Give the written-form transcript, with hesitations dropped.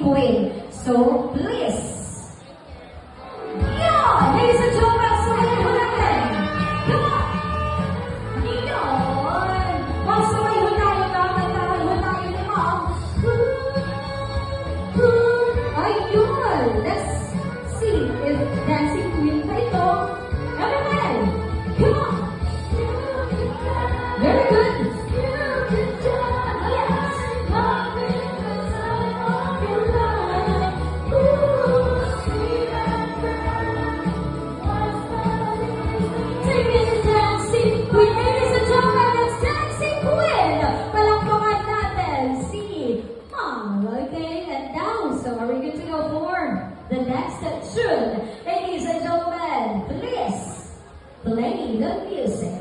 queen. So, please. Yeah! Ladies and gentlemen, sabayan mo natin. Come on! Yun! Magsabay ho tayo, tayo ho tayo ni Ma'am. Ayun! Let's see if dancing queen pa ito. Everyone! Come on! Very good! So are we good to go for the next tune? Ladies and gentlemen, please play the music.